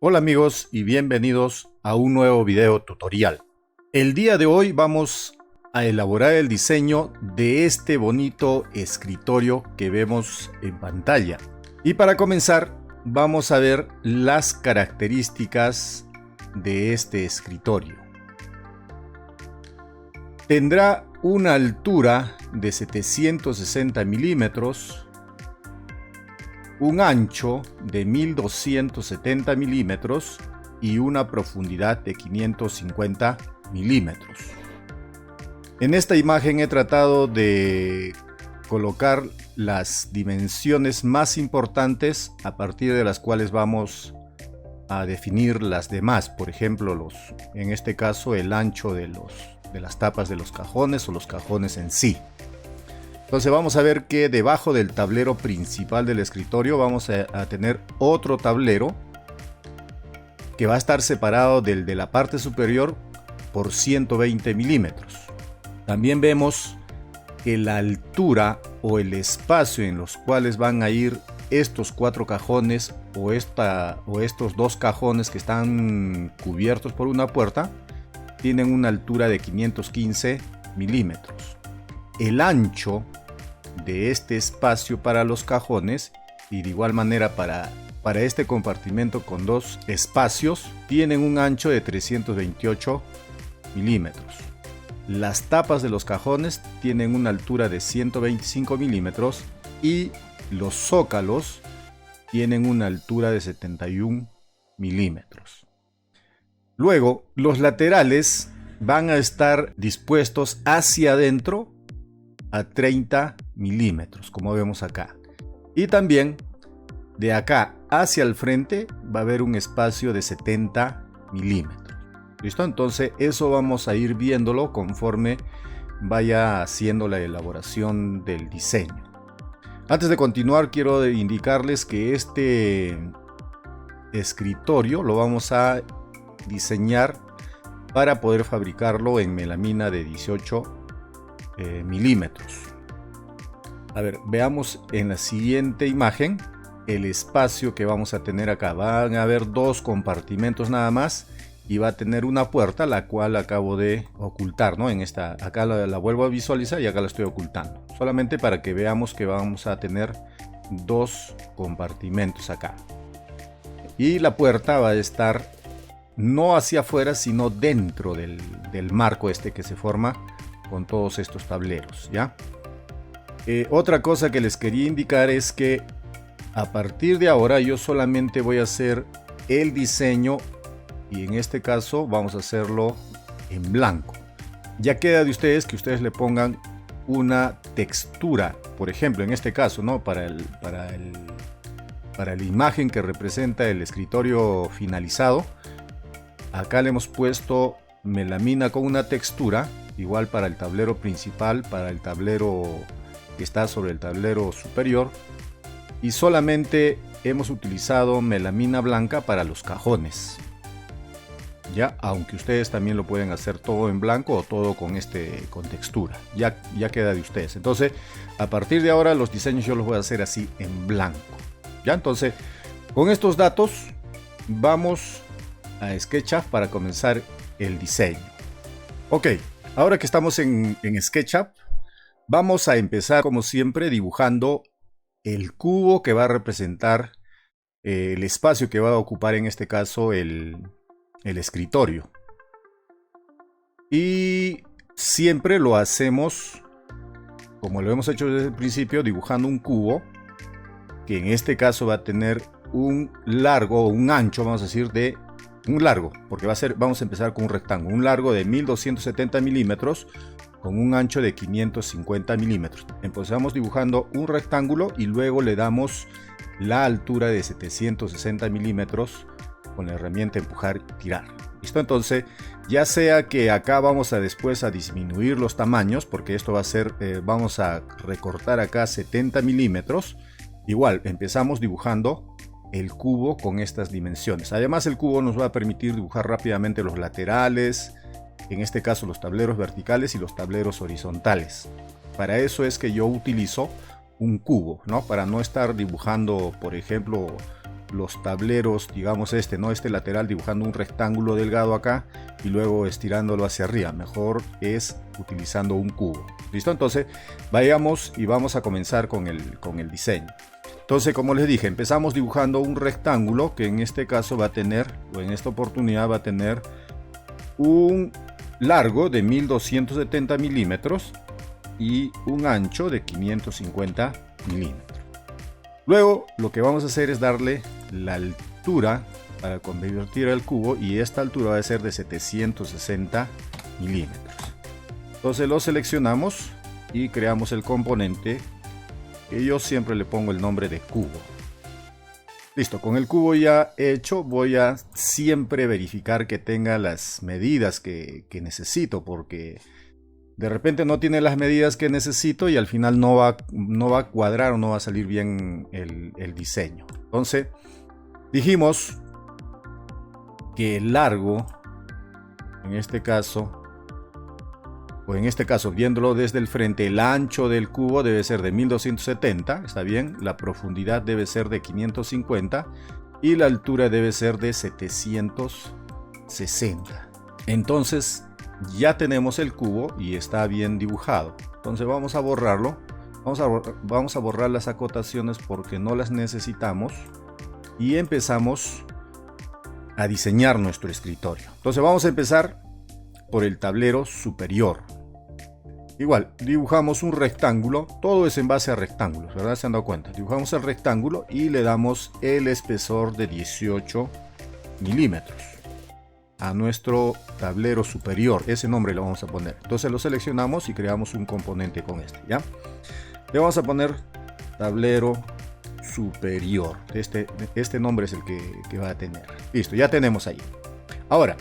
Hola amigos y bienvenidos a un nuevo video tutorial. El día de hoy vamos a elaborar el diseño de este bonito escritorio que vemos en pantalla. Y para comenzar vamos a ver las características de este escritorio. Tendrá una altura de 760 milímetros, un ancho de 1270 milímetros y una profundidad de 550 milímetros. En esta imagen he tratado de colocar las dimensiones más importantes a partir de las cuales vamos a definir las demás. Por ejemplo, en este caso el ancho de las tapas de los cajones o los cajones en sí. Entonces vamos a ver que debajo del tablero principal del escritorio vamos a tener otro tablero que va a estar separado del de la parte superior por 120 milímetros. También vemos que la altura o el espacio en los cuales van a ir estos cuatro cajones o estos dos cajones que están cubiertos por una puerta tienen una altura de 515 milímetros. El ancho de este espacio para los cajones y de igual manera para este compartimento con dos espacios tienen un ancho de 328 milímetros. Las tapas de los cajones tienen una altura de 125 milímetros y los zócalos tienen una altura de 71 milímetros. Luego, los laterales van a estar dispuestos hacia adentro a 30 milímetros, como vemos acá. Y también de acá hacia el frente va a haber un espacio de 70 milímetros. ¿Listo? Entonces eso vamos a ir viéndolo conforme vaya haciendo la elaboración del diseño. Antes de continuar, quiero indicarles que este escritorio lo vamos a diseñar para poder fabricarlo en melamina de 18 milímetros. A ver, veamos en la siguiente imagen el espacio que vamos a tener acá. Van a haber dos compartimentos nada más y va a tener una puerta, la cual acabo de ocultar, ¿no? Acá la vuelvo a visualizar y acá la estoy ocultando, solamente para que veamos que vamos a tener dos compartimentos acá. Y la puerta va a estar no hacia afuera, sino dentro del marco este que se forma con todos estos tableros, ¿ya? Otra cosa que les quería indicar es que a partir de ahora yo solamente voy a hacer el diseño y en este caso vamos a hacerlo en blanco. Ya queda de ustedes que ustedes le pongan una textura, por ejemplo en este caso, ¿no? Para la imagen que representa el escritorio finalizado, acá le hemos puesto melamina con una textura. Igual para el tablero principal, para el tablero que está sobre el tablero superior. Y solamente hemos utilizado melamina blanca para los cajones. Ya, aunque ustedes también lo pueden hacer todo en blanco o todo con textura. Ya queda de ustedes. Entonces, a partir de ahora los diseños yo los voy a hacer así en blanco. Ya, entonces, con estos datos vamos a SketchUp para comenzar el diseño. Ok. Ahora que estamos en SketchUp, vamos a empezar como siempre dibujando el cubo que va a representar el espacio que va a ocupar en este caso el escritorio. Y siempre lo hacemos como lo hemos hecho desde el principio, dibujando un cubo que en este caso va a tener un largo o un ancho, vamos a decir, de un largo, porque vamos a empezar con un rectángulo, un largo de 1270 milímetros con un ancho de 550 milímetros. Empezamos dibujando un rectángulo y luego le damos la altura de 760 milímetros con la herramienta empujar y tirar. ¿Listo? Entonces, ya sea que acá vamos a después a disminuir los tamaños, porque esto va a ser, vamos a recortar acá 70 milímetros. Igual, empezamos dibujando el cubo con estas dimensiones. Además, el cubo nos va a permitir dibujar rápidamente los laterales, en este caso los tableros verticales y los tableros horizontales. Para eso es que yo utilizo un cubo, ¿no? Para no estar dibujando, por ejemplo, los tableros, digamos ¿no? Este lateral, dibujando un rectángulo delgado acá y luego estirándolo hacia arriba. Mejor es utilizando un cubo. ¿Listo? Entonces vayamos y vamos a comenzar con el diseño. Entonces, como les dije, empezamos dibujando un rectángulo que en este caso va a tener, o en esta oportunidad va a tener un largo de 1270 milímetros y un ancho de 550 milímetros. Luego lo que vamos a hacer es darle la altura para convertir el cubo, y esta altura va a ser de 760 milímetros. Entonces lo seleccionamos y creamos el componente, que yo siempre le pongo el nombre de cubo. Listo, con el cubo ya hecho voy a siempre verificar que tenga las medidas que necesito, porque de repente no tiene las medidas que necesito y al final no va a cuadrar o no va a salir bien el diseño. Entonces dijimos que el largo, en este caso viéndolo desde el frente, el ancho del cubo debe ser de 1270, está bien, la profundidad debe ser de 550 y la altura debe ser de 760. Entonces ya tenemos el cubo y está bien dibujado. Entonces vamos a borrarlo, vamos a borrar las acotaciones porque no las necesitamos, y empezamos a diseñar nuestro escritorio. Entonces vamos a empezar por el tablero superior. Igual, dibujamos un rectángulo, todo es en base a rectángulos, ¿verdad? ¿Se han dado cuenta? Dibujamos el rectángulo y le damos el espesor de 18 milímetros a nuestro tablero superior. Ese nombre lo vamos a poner. Entonces lo seleccionamos y creamos un componente con este, ¿ya? Le vamos a poner tablero superior. Este nombre es el que va a tener. Listo, ya tenemos ahí. Ahora,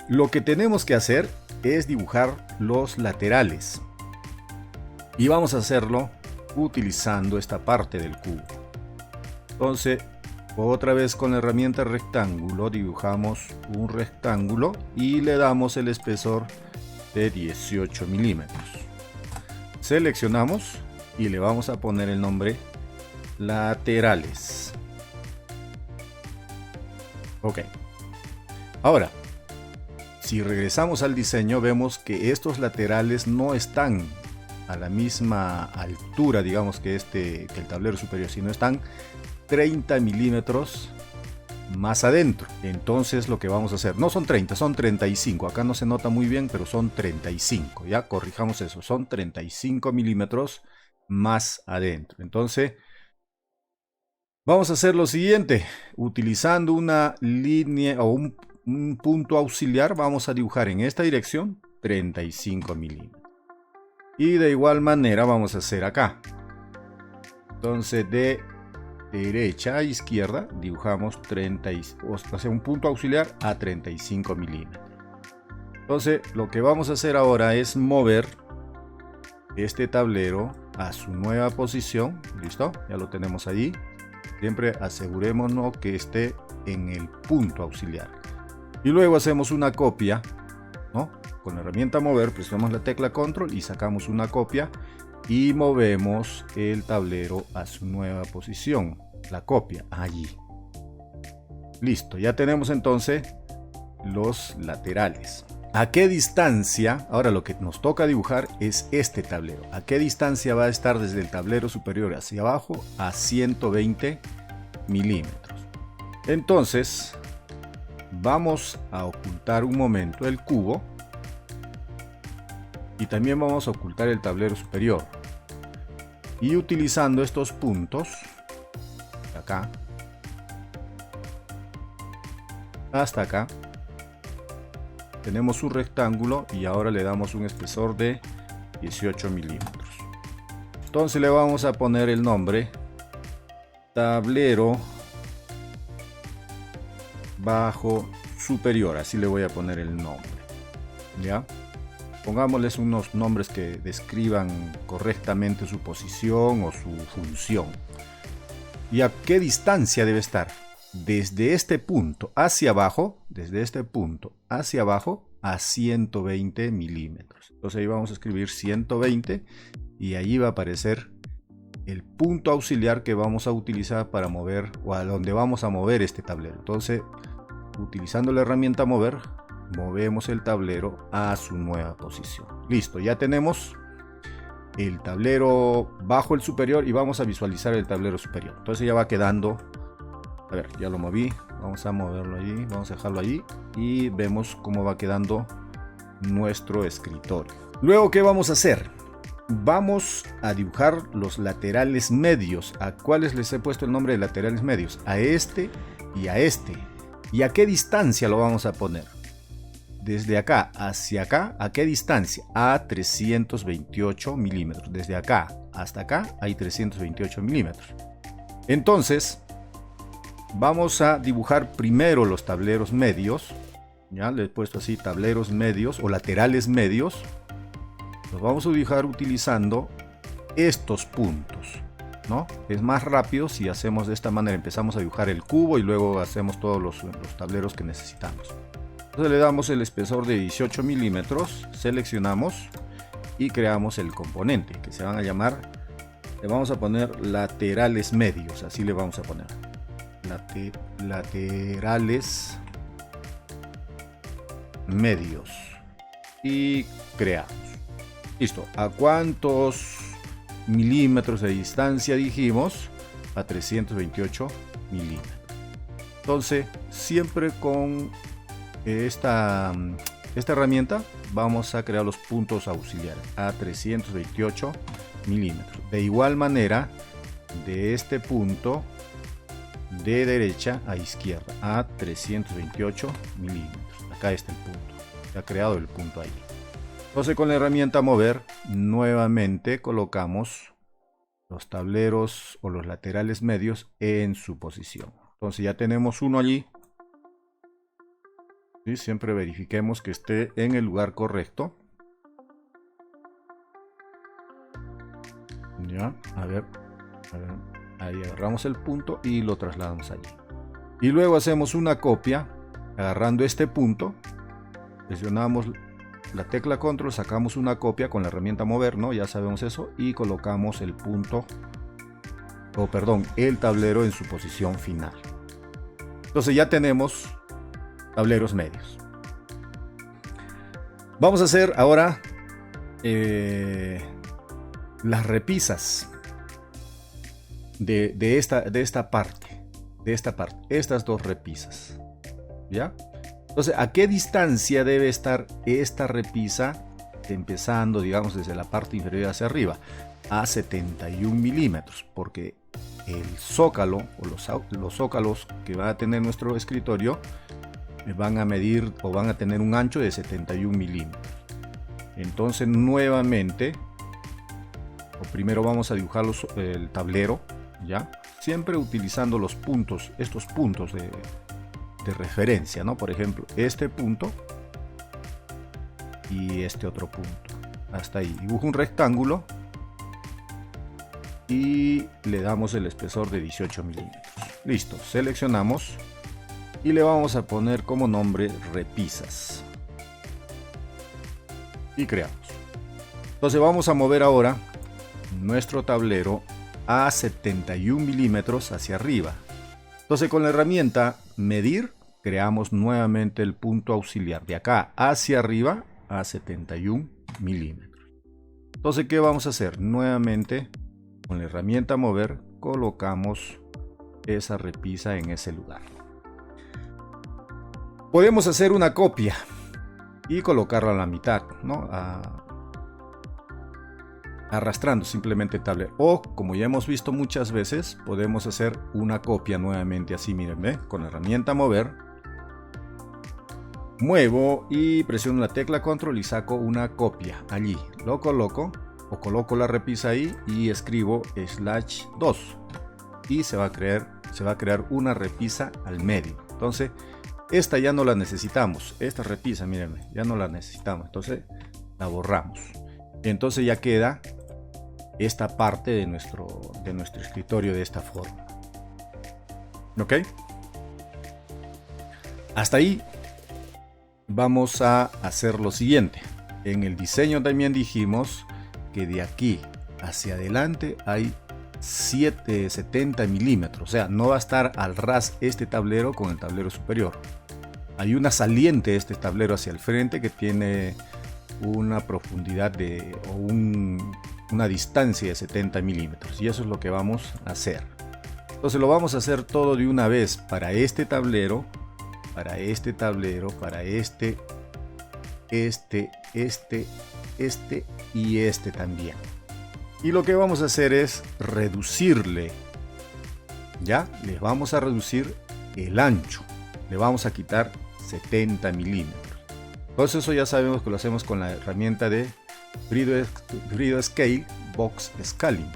lo que tenemos que hacer es dibujar los laterales, y vamos a hacerlo utilizando esta parte del cubo. Entonces otra vez con la herramienta rectángulo dibujamos un rectángulo y le damos el espesor de 18 milímetros. Seleccionamos y le vamos a poner el nombre laterales. Ok, ahora si regresamos al diseño, vemos que estos laterales no están a la misma altura, digamos, que el tablero superior, sino están 30 milímetros más adentro. Entonces lo que vamos a hacer, no son 30, son 35. Acá no se nota muy bien, pero son 35. Ya corrijamos eso, son 35 milímetros más adentro. Entonces vamos a hacer lo siguiente, utilizando una línea o un punto auxiliar, vamos a dibujar en esta dirección 35 milímetros, y de igual manera vamos a hacer acá. Entonces de derecha a izquierda dibujamos un punto auxiliar a 35 milímetros. Entonces lo que vamos a hacer ahora es mover este tablero a su nueva posición. Listo, ya lo tenemos allí. Siempre asegurémonos que esté en el punto auxiliar. Y luego hacemos una copia, ¿no? Con la herramienta mover, presionamos la tecla control y sacamos una copia y movemos el tablero a su nueva posición. La copia allí. Listo, ya tenemos entonces los laterales. ¿A qué distancia? Ahora lo que nos toca dibujar es este tablero. ¿A qué distancia va a estar desde el tablero superior hacia abajo? A 120 milímetros. Entonces vamos a ocultar un momento el cubo y también vamos a ocultar el tablero superior, y utilizando estos puntos acá hasta acá tenemos un rectángulo, y ahora le damos un espesor de 18 milímetros. Entonces le vamos a poner el nombre tablero bajo superior, así le voy a poner el nombre. Ya, pongámosles unos nombres que describan correctamente su posición o su función. ¿Y a qué distancia debe estar? Desde este punto hacia abajo, a 120 milímetros. Entonces ahí vamos a escribir 120 y ahí va a aparecer el punto auxiliar que vamos a utilizar para mover o a donde vamos a mover este tablero. Entonces, utilizando la herramienta mover, movemos el tablero a su nueva posición. Listo, ya tenemos el tablero bajo el superior y vamos a visualizar el tablero superior. Entonces ya va quedando, a ver, ya lo moví, vamos a moverlo allí, vamos a dejarlo allí y vemos cómo va quedando nuestro escritorio. Luego, ¿qué vamos a hacer? Vamos a dibujar los laterales medios. ¿A cuáles les he puesto el nombre de laterales medios? A este y a este. ¿Y a qué distancia lo vamos a poner? Desde acá hacia acá, ¿a qué distancia? A 328 milímetros. Desde acá hasta acá hay 328 milímetros. Entonces, vamos a dibujar primero los tableros medios. Ya le he puesto así, tableros medios o laterales medios. Los vamos a dibujar utilizando estos puntos, ¿no? Es más rápido si hacemos de esta manera. Empezamos a dibujar el cubo y luego hacemos todos los tableros que necesitamos. Entonces le damos el espesor de 18 milímetros, seleccionamos y creamos el componente que se van a llamar, le vamos a poner laterales medios, así le vamos a poner. Laterales medios y creamos. Listo. ¿A cuántos milímetros de distancia dijimos? A 328 milímetros. Entonces, siempre con esta herramienta vamos a crear los puntos auxiliares a 328 milímetros. De igual manera, de este punto de derecha a izquierda a 328 milímetros. Acá está el punto. Se ha creado el punto ahí. Entonces, con la herramienta mover, nuevamente colocamos los tableros o los laterales medios en su posición. Entonces ya tenemos uno allí. ¿Sí? Siempre verifiquemos que esté en el lugar correcto. Ya, a ver, ahí agarramos el punto y lo trasladamos allí. Y luego hacemos una copia, agarrando este punto, presionamos la tecla control, sacamos una copia con la herramienta mover, ¿no? Ya sabemos eso, y colocamos el punto, o perdón, el tablero en su posición final. Entonces ya tenemos tableros medios. Vamos a hacer ahora las repisas de esta parte, estas dos repisas, ¿ya? Entonces, ¿a qué distancia debe estar esta repisa? Empezando, digamos, desde la parte inferior hacia arriba, a 71 milímetros, porque el zócalo o los zócalos que va a tener nuestro escritorio van a medir o van a tener un ancho de 71 milímetros. Entonces, nuevamente, primero vamos a dibujar el tablero, ¿ya? Siempre utilizando los puntos, estos puntos de referencia, ¿no? Por ejemplo, este punto y este otro punto. Hasta ahí. Dibujo un rectángulo y le damos el espesor de 18 milímetros. Listo, seleccionamos y le vamos a poner como nombre repisas. Y creamos. Entonces vamos a mover ahora nuestro tablero a 71 milímetros hacia arriba. Entonces, con la herramienta medir, creamos nuevamente el punto auxiliar de acá hacia arriba a 71 milímetros. Entonces, ¿qué vamos a hacer? Nuevamente, con la herramienta mover, colocamos esa repisa en ese lugar. Podemos hacer una copia y colocarla a la mitad, ¿no? Arrastrando simplemente el tablero, o como ya hemos visto muchas veces, podemos hacer una copia nuevamente así. Mírenme, con la herramienta mover, muevo y presiono la tecla control y saco una copia allí, lo coloco o coloco la repisa ahí y escribo /2 y se va a crear una repisa al medio. Entonces esta ya no la necesitamos, esta repisa, mírenme, ya no la necesitamos, entonces la borramos y entonces ya queda esta parte de nuestro escritorio de esta forma. ¿Ok? Hasta ahí vamos a hacer lo siguiente. En el diseño también dijimos que de aquí hacia adelante hay 70 milímetros, o sea, no va a estar al ras este tablero con el tablero superior. Hay una saliente de este tablero hacia el frente que tiene una profundidad una distancia de 70 milímetros, y eso es lo que vamos a hacer. Entonces lo vamos a hacer todo de una vez para este tablero, para este tablero, para este y este también. Y lo que vamos a hacer es reducirle, ya, les vamos a reducir el ancho, le vamos a quitar 70 milímetros. Entonces eso ya sabemos que lo hacemos con la herramienta de 3D Scale Box Scaling.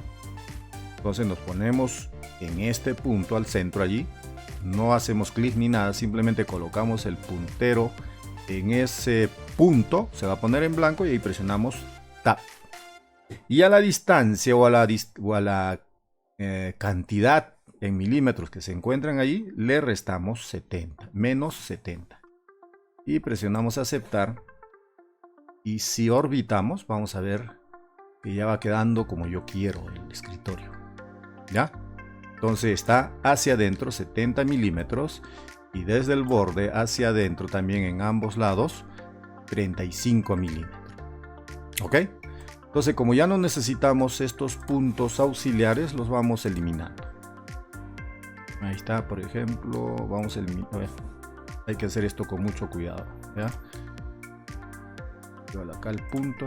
Entonces nos ponemos en este punto al centro allí, no hacemos clic ni nada, simplemente colocamos el puntero en ese punto, se va a poner en blanco y ahí presionamos Tab. Y a la distancia o a la cantidad en milímetros que se encuentran allí, le restamos 70, menos 70. Y presionamos aceptar. Y si orbitamos, vamos a ver que ya va quedando como yo quiero el escritorio. ¿Ya? Entonces está hacia adentro 70 milímetros y desde el borde hacia adentro también en ambos lados 35 milímetros. ¿Ok? Entonces, como ya no necesitamos estos puntos auxiliares, los vamos eliminando. Ahí está, por ejemplo, vamos a eliminar. A ver, hay que hacer esto con mucho cuidado, ¿ya? Yo acá el punto.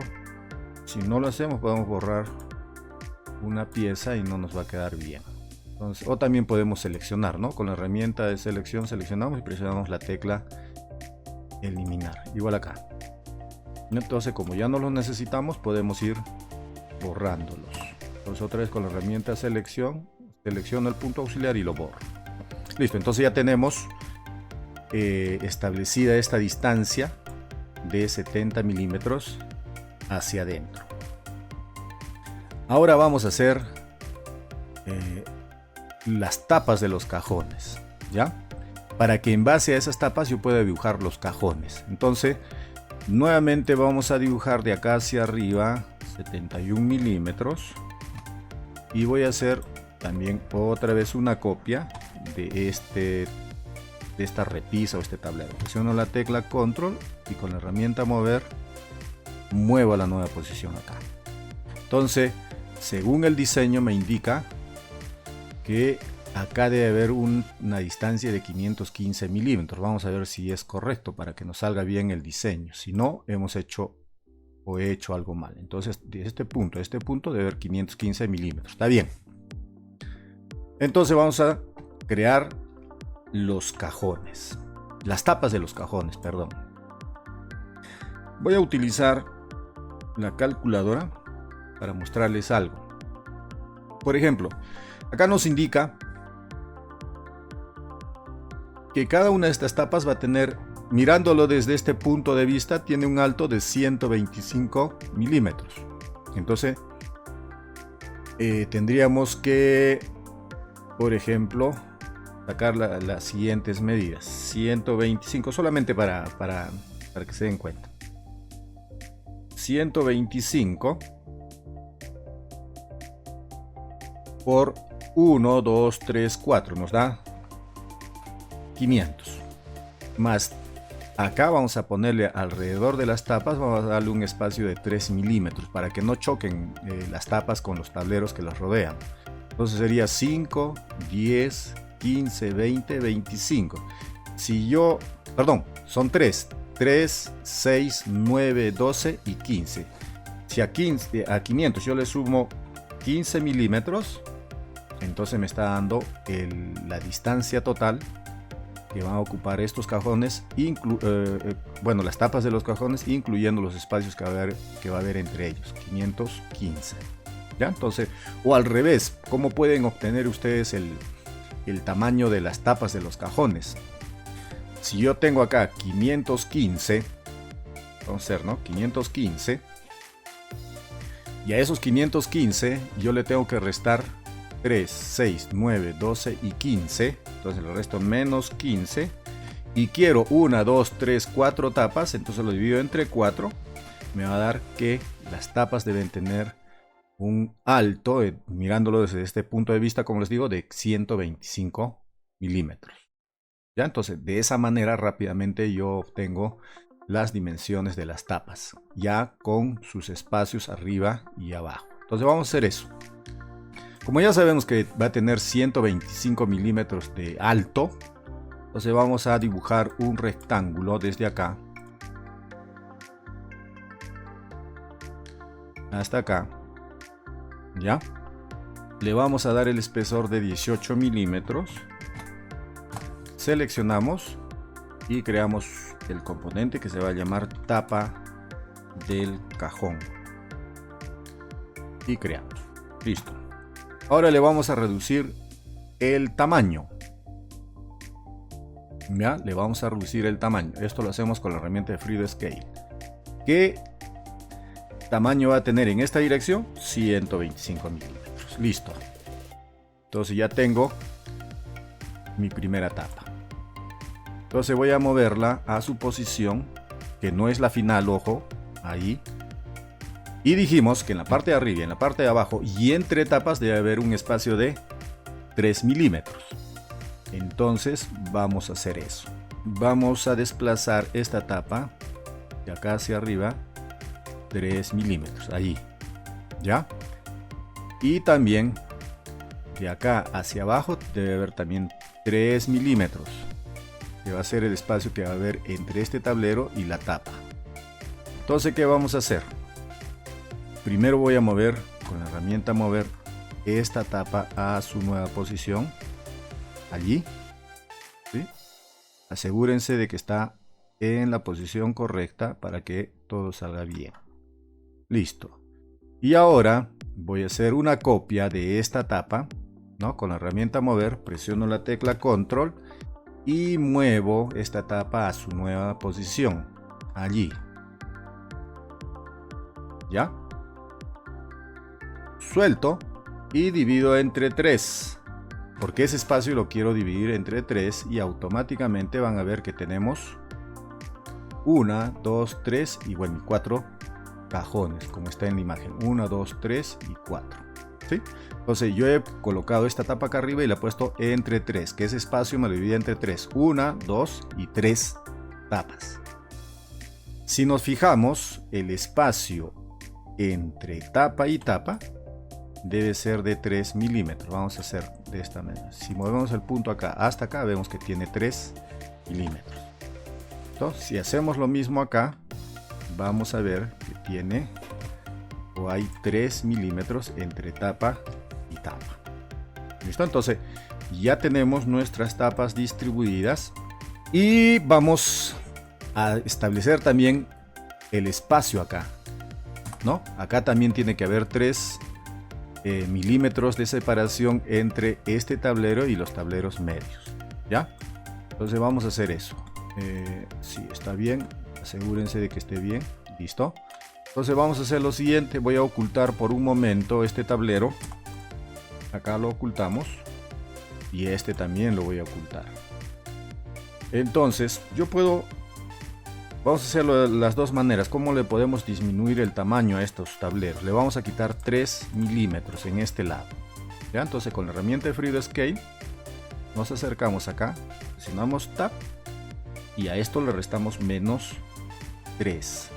Si no lo hacemos, podemos borrar una pieza y no nos va a quedar bien. Entonces, o también podemos seleccionar, ¿no? Con la herramienta de selección seleccionamos y presionamos la tecla eliminar. Igual acá. Entonces, como ya no los necesitamos, podemos ir borrándolos. Entonces, otra vez con la herramienta selección, selecciono el punto auxiliar y lo borro. Listo, entonces ya tenemos establecida esta distancia de 70 milímetros hacia adentro. Ahora vamos a hacer las tapas de los cajones, ¿ya? Para que en base a esas tapas yo pueda dibujar los cajones. Entonces, nuevamente vamos a dibujar de acá hacia arriba 71 milímetros y voy a hacer también otra vez una copia de esta repisa o este tablero. Presiono la tecla control y con la herramienta mover muevo a la nueva posición acá. Entonces, según el diseño me indica que acá debe haber una distancia de 515 milímetros. Vamos a ver si es correcto para que nos salga bien el diseño. Si no, hemos hecho o he hecho algo mal. Entonces, de este punto a este punto debe haber 515 milímetros. Está bien. Entonces vamos a crear los cajones. Las tapas de los cajones, perdón. Voy a utilizar la calculadora para mostrarles algo. Por ejemplo, acá nos indica que cada una de estas tapas va a tener, mirándolo desde este punto de vista, tiene un alto de 125 milímetros. Entonces, tendríamos que, por ejemplo, sacar las siguientes medidas. 125, solamente para que se den cuenta. 125 por 1, 2, 3, 4 nos da 500. Más acá vamos a ponerle alrededor de las tapas, vamos a darle un espacio de 3 milímetros para que no choquen las tapas con los tableros que las rodean. Entonces sería 5, 10, 15, 20, 25. Si yo, perdón, son 3, 6, 9, 12 y 15. Si a 500 yo le sumo 15 milímetros, entonces me está dando la distancia total que van a ocupar estos cajones, bueno, las tapas de los cajones, incluyendo los espacios que va a haber entre ellos, 515. ¿Ya? Entonces, o al revés, ¿cómo pueden obtener ustedes el tamaño de las tapas de los cajones? Si yo tengo acá 515, vamos a hacer, ¿no? 515, y a esos 515 yo le tengo que restar 3, 6, 9, 12 y 15. Entonces le resto menos 15. Y quiero 1, 2, 3, 4 tapas. Entonces lo divido entre 4. Me va a dar que las tapas deben tener un alto, mirándolo desde este punto de vista, como les digo, de 125 milímetros. ¿Ya? Entonces, de esa manera rápidamente yo obtengo las dimensiones de las tapas, ya con sus espacios arriba y abajo. Entonces vamos a hacer eso. Como ya sabemos que va a tener 125 milímetros de alto, entonces vamos a dibujar un rectángulo desde acá hasta acá. ¿Ya? Le vamos a dar el espesor de 18 milímetros. Seleccionamos y creamos el componente que se va a llamar tapa del cajón. Y creamos. Listo. Ahora le vamos a reducir el tamaño. ¿Ya? Le vamos a reducir el tamaño. Esto lo hacemos con la herramienta de Freehand Scale. ¿Qué tamaño va a tener en esta dirección? 125 milímetros. Listo. Entonces ya tengo mi primera tapa. Entonces voy a moverla a su posición, que no es la final, ojo, ahí. Y dijimos que en la parte de arriba y en la parte de abajo y entre tapas debe haber un espacio de 3 milímetros. Entonces vamos a hacer eso. Vamos a desplazar esta tapa de acá hacia arriba 3 milímetros, ahí. ¿Ya? Y también de acá hacia abajo debe haber también 3 milímetros. Que va a ser el espacio que va a haber entre este tablero y la tapa. Entonces, ¿qué vamos a hacer? Primero voy a mover con la herramienta mover esta tapa a su nueva posición. Allí. ¿Sí? Asegúrense de que está en la posición correcta para que todo salga bien. Listo. Y ahora voy a hacer una copia de esta tapa, ¿no? Con la herramienta mover, presiono la tecla control y muevo esta tapa a su nueva posición, allí. ¿Ya? Suelto y divido entre 3, porque ese espacio lo quiero dividir entre 3 y automáticamente van a ver que tenemos 1, 2, 3 y bueno, 4 cajones, como está en la imagen. 1, 2, 3 y 4. ¿Sí? Entonces yo he colocado esta tapa acá arriba y la he puesto entre 3, que ese espacio me lo divide entre 3. 1, 2 y 3 tapas. Si nos fijamos, el espacio entre tapa y tapa debe ser de 3 milímetros. Vamos a hacer de esta manera. Si movemos el punto acá hasta acá, vemos que tiene 3 milímetros. Entonces, si hacemos lo mismo acá, vamos a ver que tiene o hay 3 milímetros entre tapa y tapa. ¿Listo? Entonces ya tenemos nuestras tapas distribuidas y vamos a establecer también el espacio acá, ¿no? Acá también tiene que haber 3 milímetros de separación entre este tablero y los tableros medios. ¿Ya? Entonces vamos a hacer eso. Si está bien, asegúrense de que esté bien. Listo. Entonces vamos a hacer lo siguiente. Voy a ocultar por un momento este tablero. Acá lo ocultamos. Y este también lo voy a ocultar. Entonces yo puedo... Vamos a hacerlo de las dos maneras. ¿Cómo le podemos disminuir el tamaño a estos tableros? Le vamos a quitar 3 milímetros en este lado. ¿Ya? Entonces con la herramienta de Freehand Scale nos acercamos acá. Presionamos Tab. Y a esto le restamos menos 3.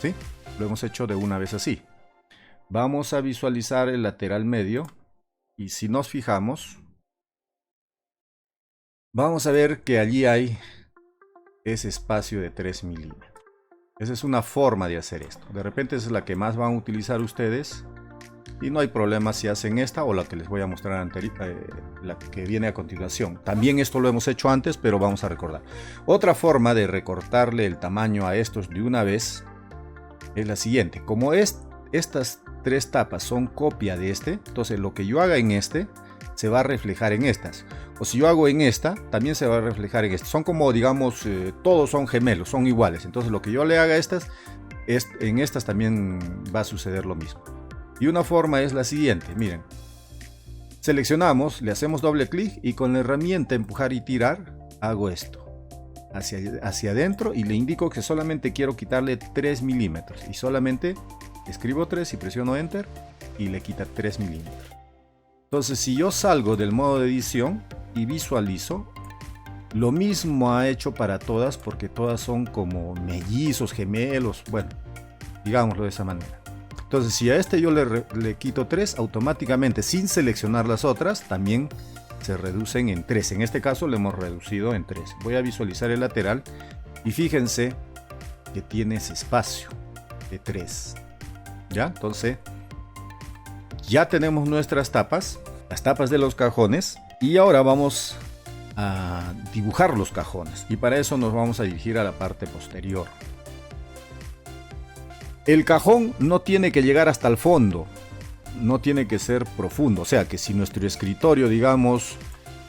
¿Sí? Lo hemos hecho de una vez así. Vamos a visualizar el lateral medio. Y si nos fijamos, vamos a ver que allí hay ese espacio de 3 milímetros. Esa es una forma de hacer esto. De repente esa es la que más van a utilizar ustedes. Y no hay problema si hacen esta o la que les voy a mostrar la que viene a continuación. También esto lo hemos hecho antes, pero vamos a recordar. Otra forma de recortarle el tamaño a estos de una vez es la siguiente. Como estas 3 tapas son copia de este, entonces lo que yo haga en este se va a reflejar en estas. O si yo hago en esta, también se va a reflejar en esta. Son como, digamos, todos son gemelos, son iguales. Entonces lo que yo le haga a estas, en estas también va a suceder lo mismo. Y una forma es la siguiente, miren. Seleccionamos, le hacemos doble clic y con la herramienta empujar y tirar, hago esto. Hacia adentro y le indico que solamente quiero quitarle 3 milímetros. Y solamente escribo 3 y presiono Enter y le quita 3 milímetros. Entonces si yo salgo del modo de edición y visualizo, lo mismo ha hecho para todas, porque todas son como mellizos, gemelos, bueno, digámoslo de esa manera. Entonces si a este yo le quito 3, automáticamente sin seleccionar las otras también se reducen en 3. En este caso lo hemos reducido en 3. Voy a visualizar el lateral y fíjense que tiene ese espacio de 3. ¿Ya? Entonces ya tenemos nuestras tapas, las tapas de los cajones, y ahora vamos a dibujar los cajones, y para eso nos vamos a dirigir a la parte posterior. El cajón no tiene que llegar hasta el fondo, no tiene que ser profundo, o sea que si nuestro escritorio, digamos,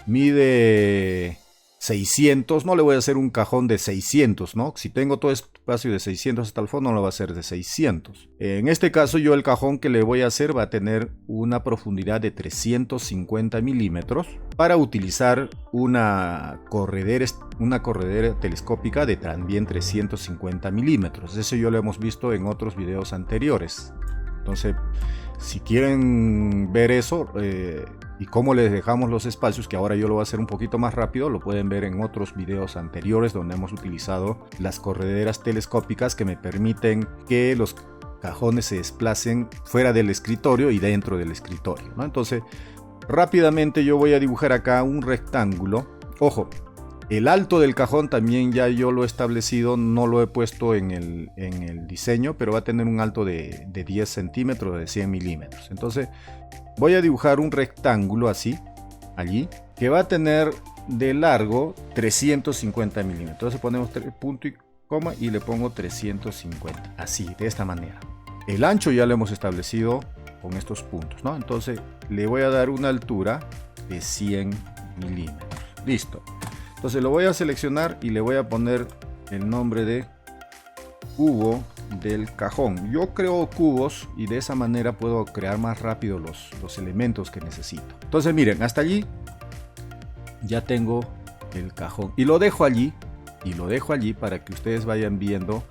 mide 600, no le voy a hacer un cajón de 600, ¿no? Si tengo todo espacio de 600 hasta el fondo, no lo va a hacer de 600. En este caso, yo el cajón que le voy a hacer va a tener una profundidad de 350 milímetros para utilizar una corredera telescópica de también 350 milímetros. Eso yo lo hemos visto en otros videos anteriores. Entonces, si quieren ver eso y cómo les dejamos los espacios, que ahora yo lo voy a hacer un poquito más rápido, lo pueden ver en otros videos anteriores donde hemos utilizado las correderas telescópicas que me permiten que los cajones se desplacen fuera del escritorio y dentro del escritorio, ¿no? Entonces, rápidamente yo voy a dibujar acá un rectángulo. Ojo, el alto del cajón también ya yo lo he establecido, no lo he puesto en el diseño, pero va a tener un alto de 10 centímetros, de 100 milímetros. Entonces voy a dibujar un rectángulo así, allí, que va a tener de largo 350 milímetros. Entonces ponemos punto y coma y le pongo 350, así, de esta manera. El ancho ya lo hemos establecido con estos puntos, ¿no? Entonces le voy a dar una altura de 100 milímetros. Listo. Entonces lo voy a seleccionar y le voy a poner el nombre de cubo del cajón. Yo creo cubos y de esa manera puedo crear más rápido los elementos que necesito. Entonces miren, hasta allí ya tengo el cajón y lo dejo allí para que ustedes vayan viendo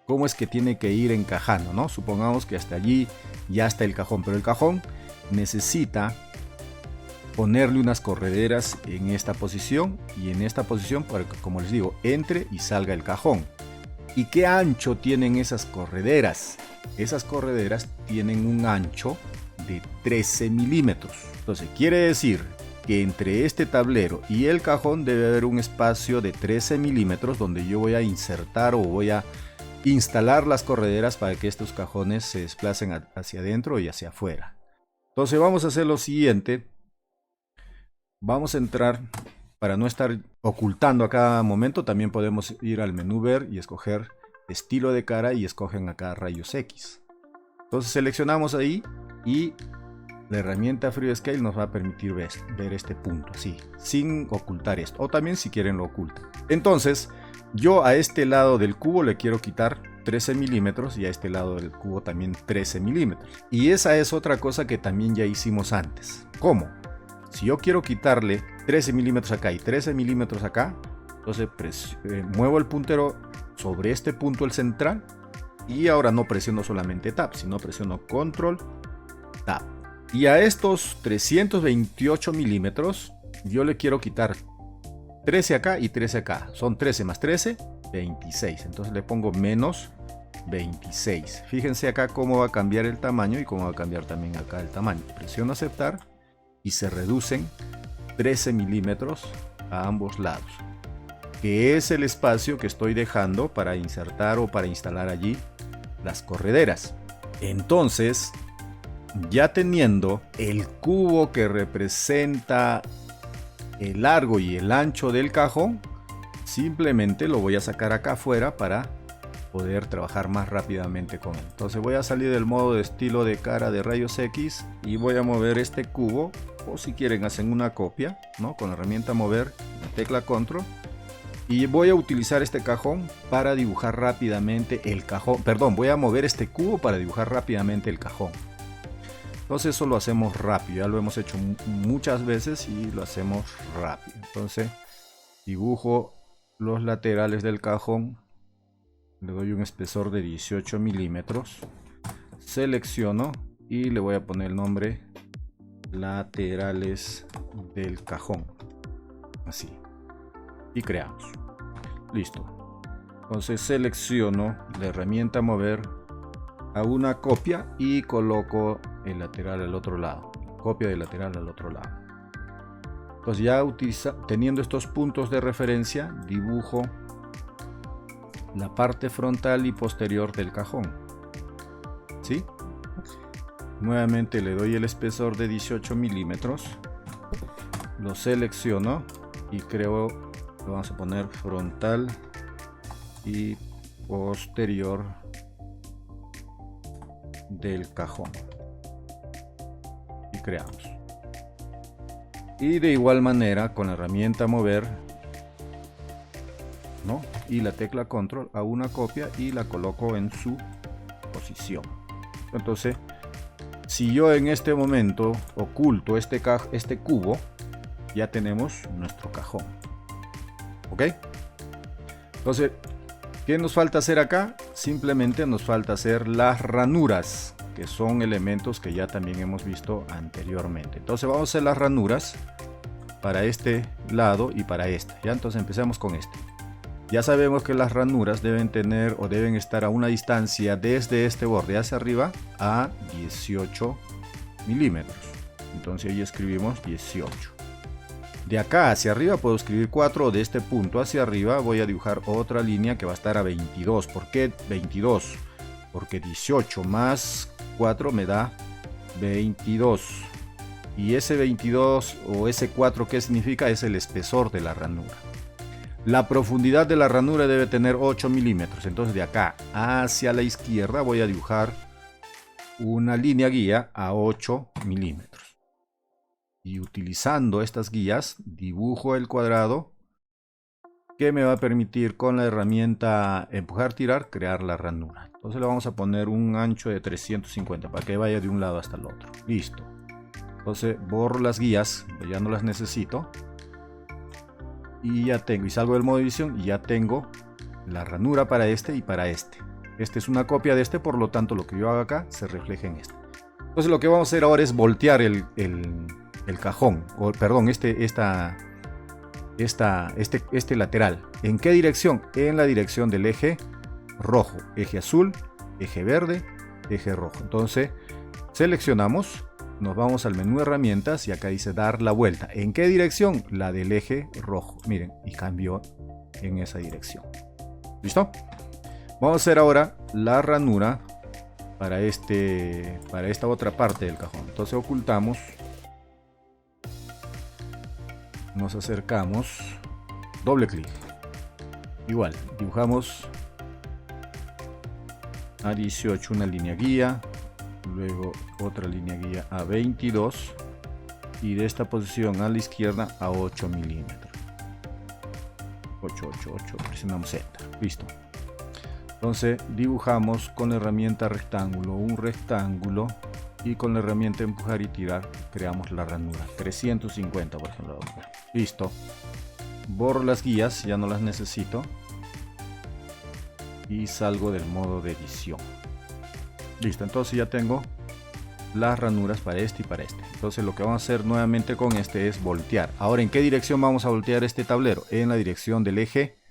cómo es que tiene que ir encajando, ¿no? Supongamos que hasta allí ya está el cajón, pero el cajón necesita ponerle unas correderas en esta posición y en esta posición para que, como les digo, entre y salga el cajón. ¿Y qué ancho tienen esas correderas? Esas correderas tienen un ancho de 13 milímetros. Entonces quiere decir que entre este tablero y el cajón debe haber un espacio de 13 milímetros donde yo voy a insertar o voy a instalar las correderas para que estos cajones se desplacen hacia adentro y hacia afuera. Entonces vamos a hacer lo siguiente. Vamos a entrar, para no estar ocultando a cada momento, también podemos ir al menú ver y escoger estilo de cara y escogen acá rayos X. Entonces seleccionamos ahí y la herramienta FreeScale nos va a permitir ver este punto así, sin ocultar esto. O también si quieren lo ocultan. Entonces yo a este lado del cubo le quiero quitar 13 milímetros y a este lado del cubo también 13 milímetros. Y esa es otra cosa que también ya hicimos antes. ¿Cómo? Si yo quiero quitarle 13 milímetros acá y 13 milímetros acá, entonces muevo el puntero sobre este punto, el central, y ahora no presiono solamente Tab, sino presiono Control, Tab. Y a estos 328 milímetros yo le quiero quitar 13 acá y 13 acá. Son 13 más 13, 26. Entonces le pongo menos 26. Fíjense acá cómo va a cambiar el tamaño y cómo va a cambiar también acá el tamaño. Presiono aceptar y se reducen 13 milímetros a ambos lados, que es el espacio que estoy dejando para insertar o para instalar allí las correderas. Entonces, ya teniendo el cubo que representa el largo y el ancho del cajón, simplemente lo voy a sacar acá afuera para poder trabajar más rápidamente con él. Entonces voy a salir del modo de estilo de cara de rayos X y voy a mover este cubo, o si quieren hacen una copia, ¿no? Con la herramienta mover, la tecla control, y voy a utilizar este cajón para dibujar rápidamente el cajón. Perdón, voy a mover este cubo para dibujar rápidamente el cajón. Entonces eso lo hacemos rápido, ya lo hemos hecho muchas veces y lo hacemos rápido. Entonces dibujo los laterales del cajón, le doy un espesor de 18 milímetros, selecciono y le voy a poner el nombre laterales del cajón, así, y creamos. Listo. Entonces selecciono la herramienta mover, a una copia y coloco el lateral al otro lado, copia del lateral al otro lado. Entonces ya teniendo estos puntos de referencia, dibujo la parte frontal y posterior del cajón, ¿sí? Nuevamente le doy el espesor de 18 milímetros, lo selecciono y creo, lo vamos a poner frontal y posterior del cajón, y creamos. Y de igual manera con la herramienta mover, ¿no? Y la tecla control, a una copia y la coloco en su posición. Entonces, si yo en este momento oculto este cubo, ya tenemos nuestro cajón. ¿Ok? Entonces, ¿qué nos falta hacer acá? Simplemente nos falta hacer las ranuras, que son elementos que ya también hemos visto anteriormente. Entonces vamos a hacer las ranuras para este lado y para este. ¿Ya? Entonces empecemos con este. Ya sabemos que las ranuras deben tener o deben estar a una distancia desde este borde hacia arriba a 18 milímetros. Entonces ahí escribimos 18. De acá hacia arriba puedo escribir 4, de este punto hacia arriba voy a dibujar otra línea que va a estar a 22. ¿Por qué 22? Porque 18 más 4 me da 22. Y ese 22 o ese 4, ¿qué significa? Es el espesor de la ranura. La profundidad de la ranura debe tener 8 milímetros. Entonces de acá hacia la izquierda voy a dibujar una línea guía a 8 milímetros. Y utilizando estas guías dibujo el cuadrado que me va a permitir con la herramienta empujar tirar crear la ranura. Entonces le vamos a poner un ancho de 350 para que vaya de un lado hasta el otro. Listo. Entonces borro las guías, ya no las necesito. Y ya tengo, y salgo del modo edición y ya tengo la ranura para este y para este. Este es una copia de este, por lo tanto lo que yo haga acá se refleja en este. Entonces lo que vamos a hacer ahora es voltear el cajón, o perdón, este lateral. ¿En qué dirección? En la dirección del eje rojo, eje azul, eje verde, eje rojo. Entonces seleccionamos, nos vamos al menú herramientas y acá dice dar la vuelta. ¿En qué dirección? La del eje rojo. Miren, y cambió en esa dirección. ¿Listo? Vamos a hacer ahora la ranura para esta otra parte del cajón. Entonces ocultamos, nos acercamos, doble clic, igual dibujamos a 18 una línea guía, luego otra línea guía a 22 y de esta posición a la izquierda a 8 milímetros. 8, presionamos Enter. Listo. Entonces dibujamos con la herramienta rectángulo un rectángulo y con la herramienta empujar y tirar creamos la ranura 350, por ejemplo. Listo. Borro las guías, ya no las necesito y salgo del modo de edición. Listo, entonces ya tengo las ranuras para este y para este. Entonces lo que vamos a hacer nuevamente con este es voltear. Ahora, ¿en qué dirección vamos a voltear este tablero? En la dirección del eje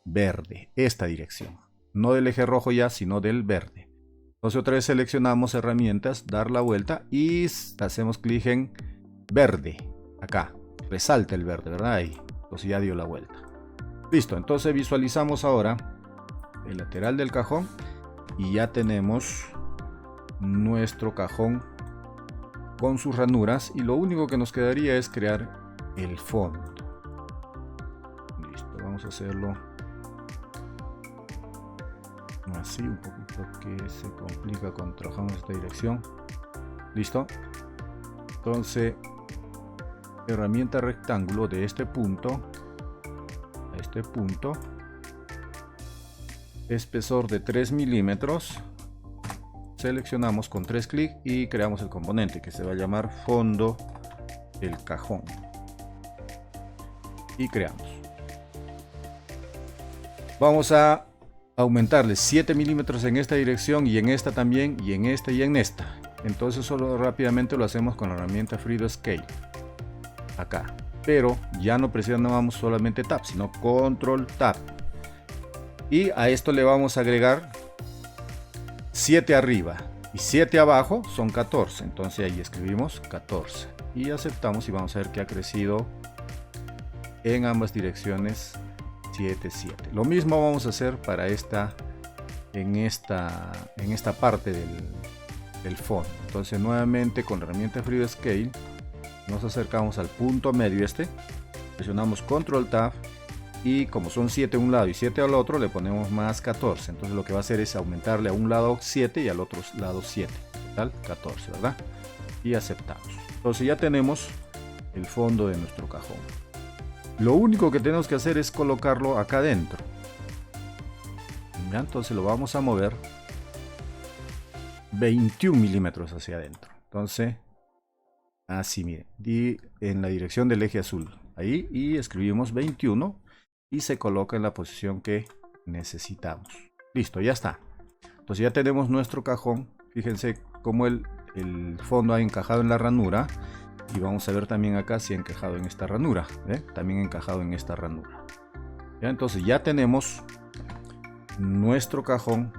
verde, esta dirección. No del eje rojo ya, sino del verde. Entonces otra vez seleccionamos herramientas, dar la vuelta y hacemos clic en verde. Acá, resalta el verde, ¿verdad? Ahí. Entonces ya dio la vuelta. Listo, entonces visualizamos ahora el lateral del cajón y ya tenemos nuestro cajón con sus ranuras y lo único que nos quedaría es crear el fondo. Listo, vamos a hacerlo así un poquito que se complica cuando trabajamos en esta dirección. Listo. Entonces herramienta rectángulo de este punto a este punto, espesor de 3 milímetros. Seleccionamos con 3 clics y creamos el componente que se va a llamar fondo del cajón y creamos. Vamos a aumentarle 7 milímetros en esta dirección y en esta también, y en esta y en esta. Entonces solo rápidamente lo hacemos con la herramienta Freedo Scale acá, pero ya no presionamos solamente Tab, sino Control Tab, y a esto le vamos a agregar 7 arriba y 7 abajo, son 14. Entonces ahí escribimos 14 y aceptamos, y vamos a ver que ha crecido en ambas direcciones 7, 7. Lo mismo vamos a hacer para en esta parte del fondo. Entonces nuevamente con la herramienta Freedo Scale nos acercamos al punto medio, presionamos Control Tab, y como son 7 a un lado y 7 al otro, le ponemos más 14. Entonces lo que va a hacer es aumentarle a un lado 7 y al otro lado 7, total 14, ¿verdad? Y aceptamos. Entonces ya tenemos el fondo de nuestro cajón. Lo único que tenemos que hacer es colocarlo acá adentro. ¿Ya? Entonces lo vamos a mover 21 milímetros hacia adentro. Entonces, así, miren, y en la dirección del eje azul, ahí, y escribimos 21 y se coloca en la posición que necesitamos. Listo, ya está. Entonces ya tenemos nuestro cajón. Fíjense cómo el fondo ha encajado en la ranura, y vamos a ver también acá si ha encajado en esta ranura, también encajado en esta ranura. ¿Ya? Entonces ya tenemos nuestro cajón.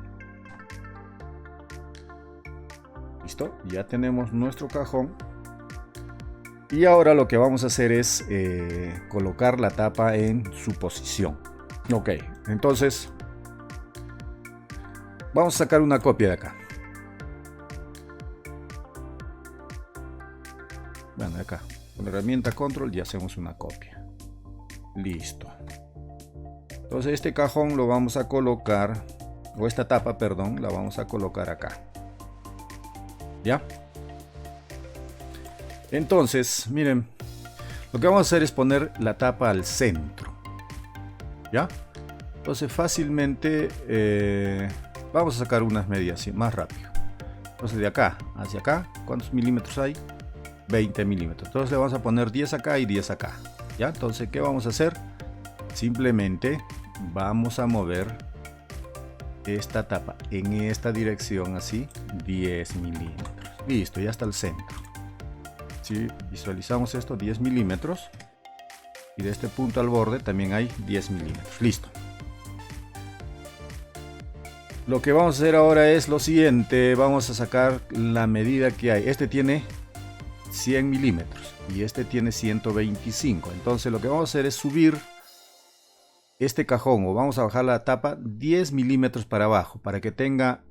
Listo, ya tenemos nuestro cajón. Y ahora lo que vamos a hacer es colocar la tapa en su posición. Ok, entonces vamos a sacar una copia de acá. Bueno, de acá, con la herramienta Control ya hacemos una copia. Listo. Entonces este cajón lo vamos a colocar, o esta tapa, perdón, la vamos a colocar acá. ¿Ya? Entonces, miren, lo que vamos a hacer es poner la tapa al centro. ¿Ya? Entonces fácilmente vamos a sacar unas medidas más rápido. Entonces de acá hacia acá, ¿cuántos milímetros hay? 20 milímetros. Entonces le vamos a poner 10 acá y 10 acá. ¿Ya? Entonces, ¿qué vamos a hacer? Simplemente vamos a mover esta tapa en esta dirección, así, 10 milímetros. Listo, ya está el centro. Si visualizamos esto, 10 milímetros, y de este punto al borde también hay 10 milímetros. Listo. Lo que vamos a hacer ahora es lo siguiente. Vamos a sacar la medida que hay. Este tiene 100 milímetros y este tiene 125. Entonces lo que vamos a hacer es subir este cajón, o vamos a bajar la tapa 10 milímetros para abajo, para que tenga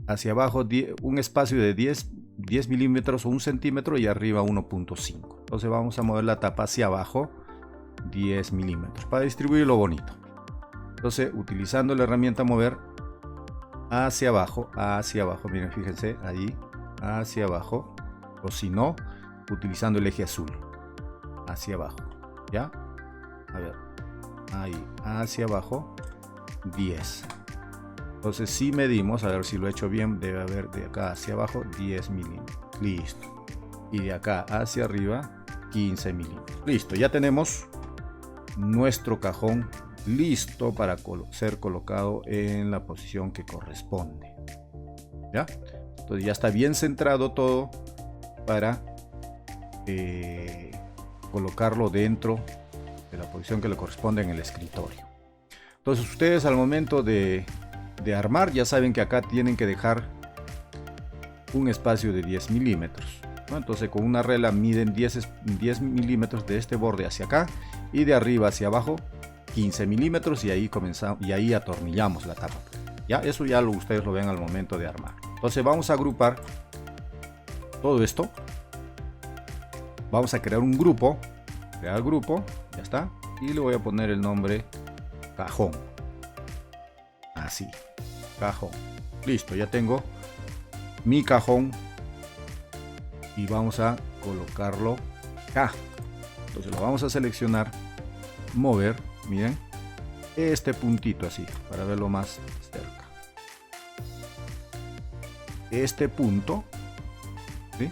hacia abajo un espacio de 10 milímetros o 1 centímetro, y arriba 1.5. Entonces vamos a mover la tapa hacia abajo 10 milímetros para distribuirlo bonito. Entonces, utilizando la herramienta mover hacia abajo, miren, fíjense ahí, hacia abajo, o si no, utilizando el eje azul, hacia abajo, ¿ya? A ver, ahí, hacia abajo 10. Entonces si medimos, a ver si lo he hecho bien, debe haber de acá hacia abajo 10 milímetros. Listo. Y de acá hacia arriba 15 milímetros. Listo, ya tenemos nuestro cajón listo para ser colocado en la posición que corresponde. ¿Ya? Entonces ya está bien centrado todo para colocarlo dentro de la posición que le corresponde en el escritorio. Entonces ustedes al momento de armar ya saben que acá tienen que dejar un espacio de 10 milímetros, ¿no? Entonces con una regla miden 10 milímetros de este borde hacia acá, y de arriba hacia abajo 15 milímetros, y ahí comenzamos, y ahí atornillamos la tapa. Ya, eso ya ustedes lo ven al momento de armar. Entonces vamos a agrupar todo esto. Vamos a crear un grupo, crear grupo, ya está, y le voy a poner el nombre cajón. Así, cajón. Listo, ya tengo mi cajón y vamos a colocarlo acá. Entonces lo vamos a seleccionar, mover, miren, este puntito así, para verlo más cerca. Este punto, ¿sí?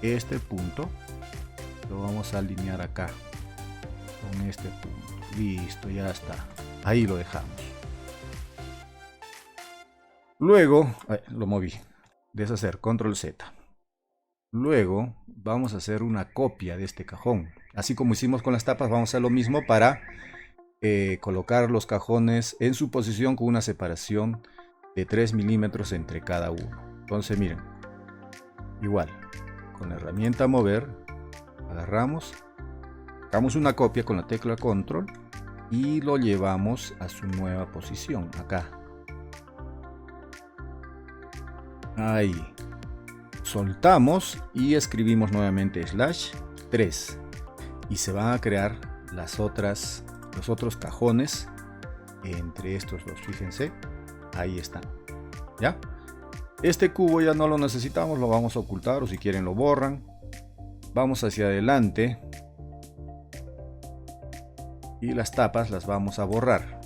Este punto lo vamos a alinear acá. con este punto. Listo, ya está. Ahí lo dejamos. Luego, lo moví. Deshacer, control Z. Luego vamos a hacer una copia de este cajón. Así como hicimos con las tapas, vamos a hacer lo mismo para colocar los cajones en su posición con una separación de 3 milímetros entre cada uno. Entonces miren, igual, con la herramienta mover, agarramos, sacamos una copia con la tecla control y lo llevamos a su nueva posición, acá. Ahí. Soltamos y escribimos nuevamente /3 y se van a crear los otros cajones entre estos dos. Fíjense, ahí están. ¿Ya? Este cubo ya no lo necesitamos, lo vamos a ocultar, o si quieren lo borran. Vamos hacia adelante y las tapas las vamos a borrar.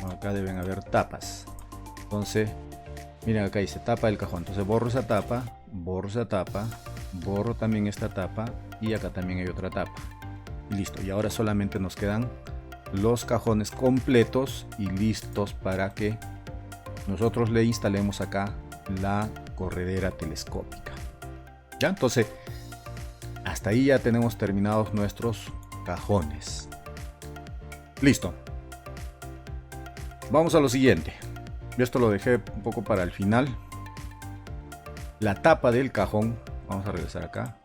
Bueno, acá deben haber tapas. Entonces, miren, acá dice tapa del cajón. Entonces borro esa tapa, borro también esta tapa y acá también hay otra tapa. Y listo. Y ahora solamente nos quedan los cajones completos y listos para que nosotros le instalemos acá la corredera telescópica. Ya, entonces hasta ahí ya tenemos terminados nuestros cajones. Listo. Vamos a lo siguiente. Esto lo dejé un poco para el final. La tapa del cajón, vamos a regresar acá,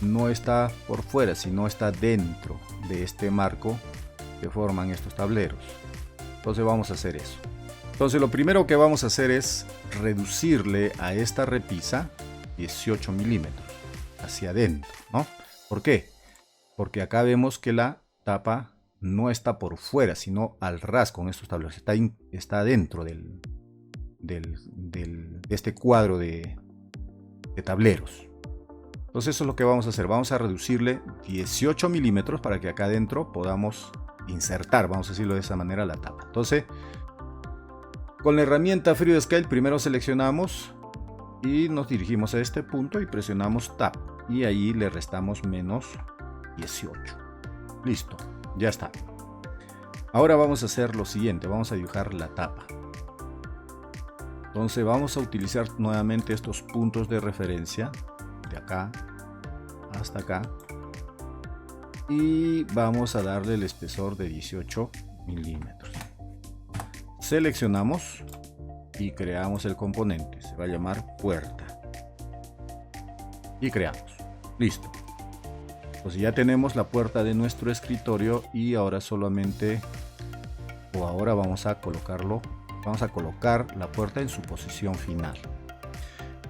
no está por fuera, sino está dentro de este marco que forman estos tableros. Entonces vamos a hacer eso. Entonces lo primero que vamos a hacer es reducirle a esta repisa 18 milímetros hacia adentro, ¿no? ¿Por qué? Porque acá vemos que la tapa no está por fuera, sino al ras con estos tableros. Está dentro de este cuadro de tableros. Entonces eso es lo que vamos a hacer. Vamos a reducirle 18 milímetros para que acá adentro podamos insertar, vamos a decirlo de esa manera, la tapa. Entonces, con la herramienta Freehand Scale primero seleccionamos y nos dirigimos a este punto y presionamos Tab. Y ahí le restamos menos 18. Listo, ya está. Ahora vamos a hacer lo siguiente, vamos a dibujar la tapa. Entonces vamos a utilizar nuevamente estos puntos de referencia, de acá hasta acá. Y vamos a darle el espesor de 18 milímetros. Seleccionamos y creamos el componente, se va a llamar puerta. Y creamos. Listo. Pues ya tenemos la puerta de nuestro escritorio y ahora solamente, o ahora vamos a colocarlo, vamos a colocar la puerta en su posición final.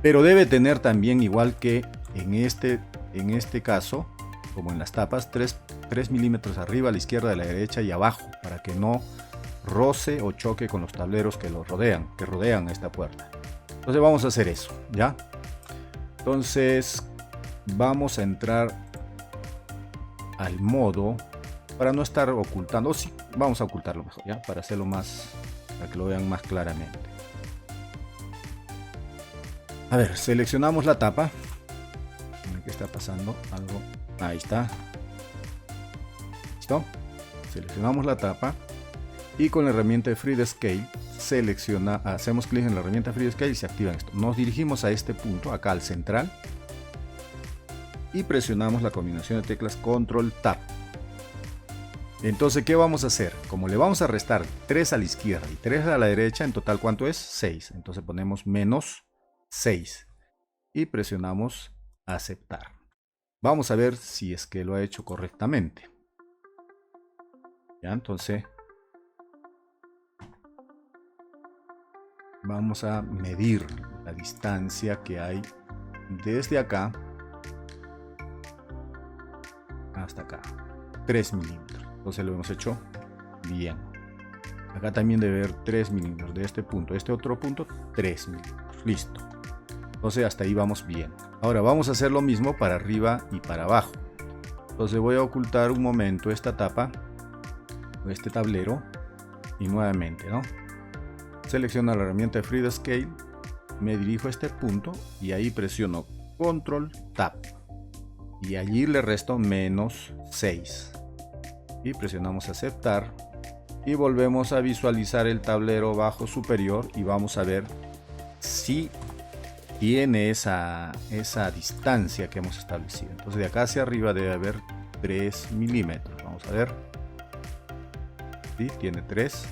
Pero debe tener también, igual que en este caso, como en las tapas, 3 milímetros arriba, a la izquierda, a la derecha y abajo, para que no roce o choque con los tableros que rodean a esta puerta. Entonces vamos a hacer eso, ¿ya? Entonces vamos a entrar al modo para no estar ocultando, sí, vamos a ocultarlo mejor, ¿ya? Para hacerlo más, para que lo vean más claramente. A ver, seleccionamos la tapa. ¿Qué está pasando? Algo. Ahí está. ¿Listo? Seleccionamos la tapa y con la herramienta de Freehand Scale hacemos clic en la herramienta Freehand Scale y se activa esto. Nos dirigimos a este punto, acá al central, y presionamos la combinación de teclas Control Tab. Entonces, ¿qué vamos a hacer? Como le vamos a restar 3 a la izquierda y 3 a la derecha, en total, ¿cuánto es? 6. Entonces ponemos menos 6 y presionamos aceptar. Vamos a ver si es que lo ha hecho correctamente. Ya, entonces vamos a medir la distancia que hay desde acá hasta acá, 3 milímetros. Entonces lo hemos hecho bien. Acá también debe haber 3 milímetros de este punto a este otro punto, 3 milímetros. Listo. Entonces hasta ahí vamos bien. Ahora vamos a hacer lo mismo para arriba y para abajo. Entonces voy a ocultar un momento esta tapa, este tablero, y nuevamente, ¿no? Selecciono la herramienta de Freehand Scale, me dirijo a este punto y ahí presiono Control Tab y allí le resto menos 6. y presionamos aceptar y volvemos a visualizar el tablero bajo superior y vamos a ver si tiene esa distancia que hemos establecido. Entonces de acá hacia arriba debe haber 3 milímetros. Vamos a ver. Sí, tiene 3.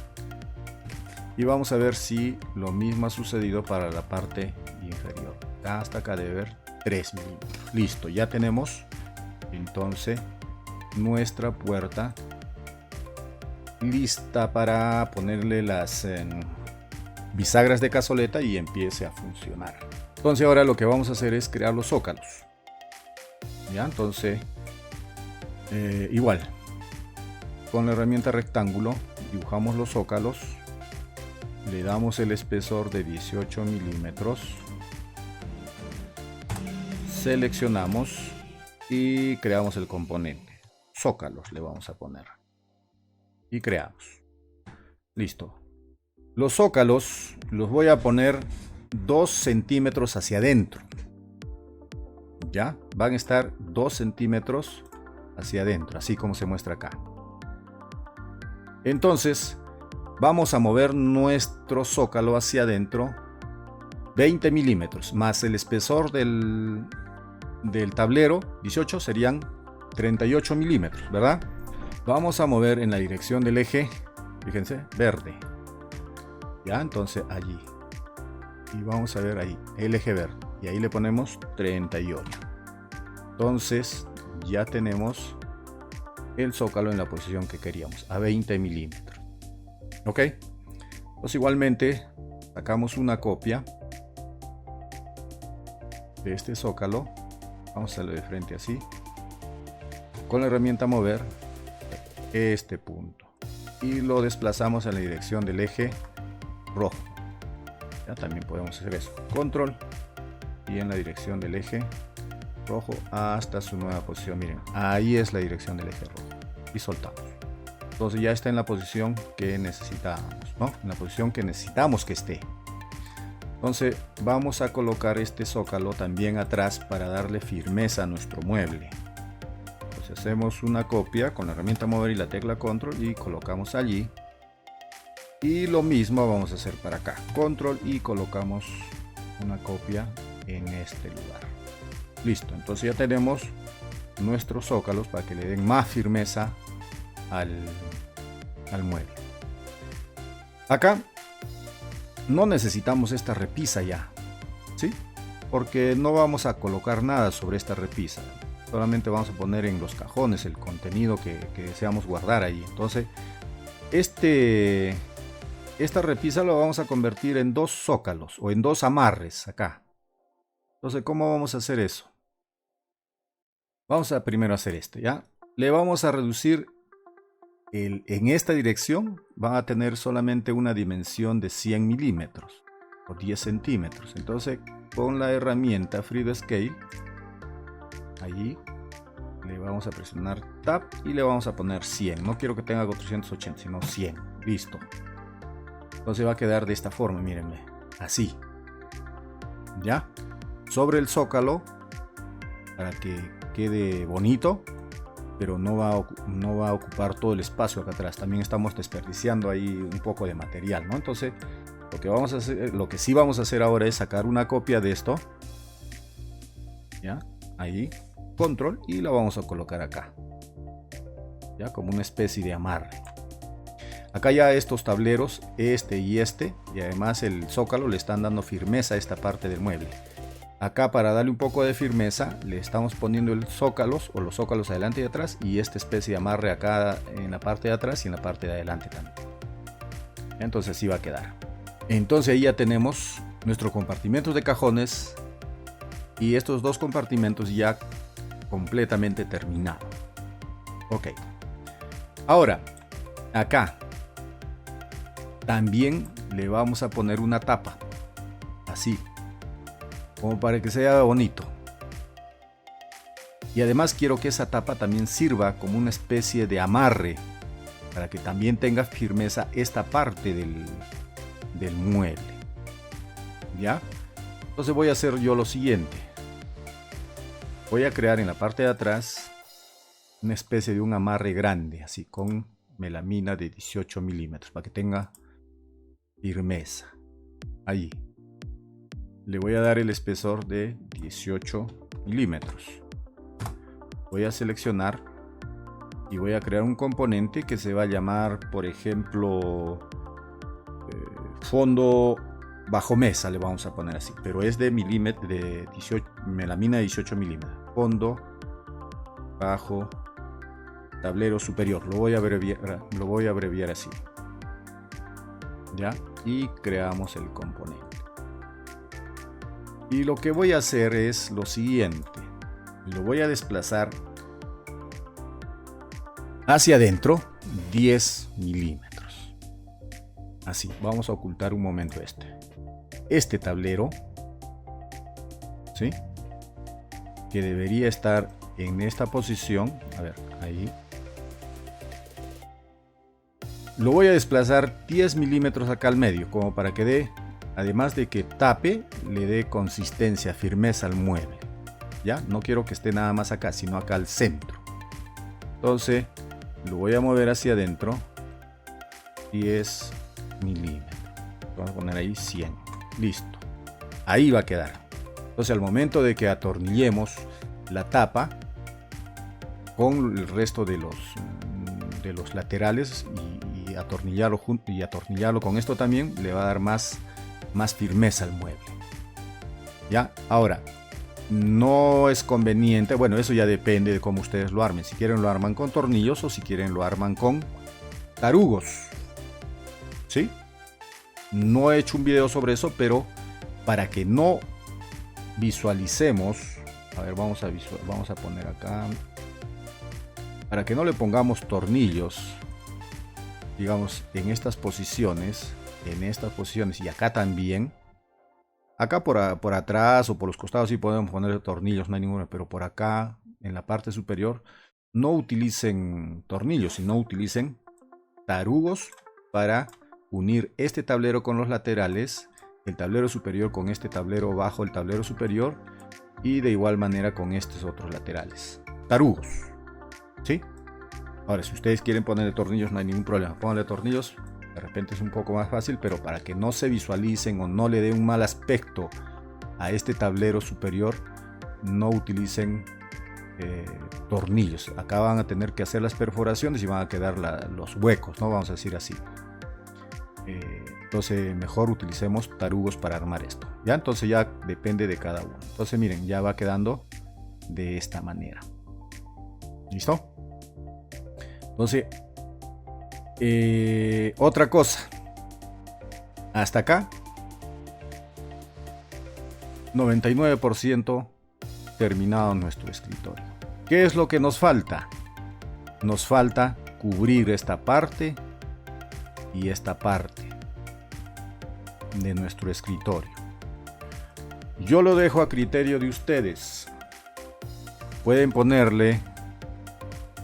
Y vamos a ver si lo mismo ha sucedido para la parte inferior. Hasta acá debe haber 3 milímetros. Listo, ya tenemos entonces nuestra puerta lista para ponerle las bisagras de cazoleta y empiece a funcionar. Entonces ahora lo que vamos a hacer es crear los zócalos. Ya, entonces igual con la herramienta rectángulo dibujamos los zócalos, le damos el espesor de 18 milímetros, seleccionamos y creamos el componente. Zócalos le vamos a poner y creamos. Listo. Los zócalos los voy a poner 2 centímetros hacia adentro. Ya van a estar 2 centímetros hacia adentro, así como se muestra acá. Entonces vamos a mover nuestro zócalo hacia adentro 20 milímetros más el espesor del tablero 18 serían 38 milímetros, ¿verdad? Vamos a mover en la dirección del eje, fíjense, verde. Ya, entonces allí. Y vamos a ver ahí, el eje verde. Y ahí le ponemos 38. Entonces ya tenemos el zócalo en la posición que queríamos, a 20 milímetros. Ok. Pues igualmente sacamos una copia de este zócalo. Vamos a hacerlo de frente así. Con la herramienta mover este punto. Y lo desplazamos en la dirección del eje rojo. Ya también podemos hacer eso. Control. Y en la dirección del eje rojo hasta su nueva posición. Miren, ahí es la dirección del eje rojo. Y soltamos. Entonces ya está en la posición que necesitábamos, ¿no? En la posición que necesitamos que esté. Entonces vamos a colocar este zócalo también atrás para darle firmeza a nuestro mueble. Entonces hacemos una copia con la herramienta mover y la tecla control y colocamos allí. Y lo mismo vamos a hacer para acá. Control y colocamos una copia en este lugar. Listo, entonces ya tenemos nuestros zócalos para que le den más firmeza al mueble. Acá no necesitamos esta repisa ya, ¿sí? Porque no vamos a colocar nada sobre esta repisa. Solamente vamos a poner en los cajones el contenido que deseamos guardar ahí. Entonces, esta repisa lo vamos a convertir en 2 zócalos o en 2 amarres acá. Entonces, ¿cómo vamos a hacer eso? Vamos a primero hacer esto, ¿ya? Le vamos a reducir en esta dirección, va a tener solamente una dimensión de 100 milímetros o 10 centímetros. Entonces, con la herramienta Freehand Scale, allí le vamos a presionar Tab y le vamos a poner 100. No quiero que tenga 480, sino 100. Listo. Entonces va a quedar de esta forma, mírenme, así. ¿Ya? Sobre el zócalo, para que quede bonito, pero no va a ocupar todo el espacio acá atrás. También estamos desperdiciando ahí un poco de material, ¿no? Entonces, lo que sí vamos a hacer ahora es sacar una copia de esto. ¿Ya? Ahí, control, y la vamos a colocar acá. Ya, como una especie de amarre. Acá ya estos tableros, este y además el zócalo le están dando firmeza a esta parte del mueble. Acá, para darle un poco de firmeza, le estamos poniendo los zócalos adelante y atrás, y esta especie de amarre acá en la parte de atrás y en la parte de adelante también. Entonces así va a quedar. Entonces ahí ya tenemos nuestros compartimentos de cajones y estos 2 compartimentos ya completamente terminados. Ok. Ahora, acá también le vamos a poner una tapa, así, como para que sea bonito. Y además quiero que esa tapa también sirva como una especie de amarre, para que también tenga firmeza esta parte del mueble. ¿Ya? Entonces voy a hacer yo lo siguiente. Voy a crear en la parte de atrás una especie de un amarre grande, así con melamina de 18 milímetros, para que tenga firmeza. Ahí. Le voy a dar el espesor de 18 milímetros. Voy a seleccionar y voy a crear un componente que se va a llamar, por ejemplo, fondo bajo mesa, le vamos a poner así, pero es de melamina de 18 milímetros. Fondo bajo tablero superior, lo voy a abreviar así. Ya, y creamos el componente. Y lo que voy a hacer es lo siguiente. Lo voy a desplazar hacia adentro 10 milímetros. Así, vamos a ocultar un momento este tablero, ¿sí? Que debería estar en esta posición. A ver, ahí. Lo voy a desplazar 10 milímetros acá al medio, como para que dé, además de que tape, le dé consistencia, firmeza al mueble. Ya, no quiero que esté nada más acá, sino acá al centro. Entonces, lo voy a mover hacia adentro 10 milímetros. Vamos a poner ahí 100. Listo. Ahí va a quedar. Entonces, al momento de que atornillemos la tapa con el resto de los laterales y atornillarlo con esto también, le va a dar más firmeza al mueble. Ya, ahora, no es conveniente, bueno, eso ya depende de cómo ustedes lo armen. Si quieren lo arman con tornillos o si quieren lo arman con tarugos. ¿Sí? No he hecho un video sobre eso, pero para que no visualicemos, a ver, vamos a poner acá, para que no le pongamos tornillos, digamos, en estas posiciones y acá también. Acá por atrás o por los costados sí podemos poner tornillos, no hay ninguno, pero por acá en la parte superior no utilicen tornillos, sino utilicen tarugos para unir este tablero con los laterales, el tablero superior con este tablero bajo el tablero superior y de igual manera con estos otros laterales. Tarugos, ¿sí? Ahora, si ustedes quieren ponerle tornillos no hay ningún problema, pónganle tornillos. De repente es un poco más fácil, pero para que no se visualicen o no le dé un mal aspecto a este tablero superior, no utilicen tornillos. Acá van a tener que hacer las perforaciones y van a quedar los huecos, ¿no? Vamos a decir así. Entonces mejor utilicemos tarugos para armar esto. Ya, entonces ya depende de cada uno. Entonces miren, ya va quedando de esta manera. ¿Listo? Entonces, otra cosa, hasta acá 99% terminado nuestro escritorio. ¿Qué es lo que nos falta? Nos falta cubrir esta parte y esta parte de nuestro escritorio. Yo lo dejo a criterio de ustedes. Pueden ponerle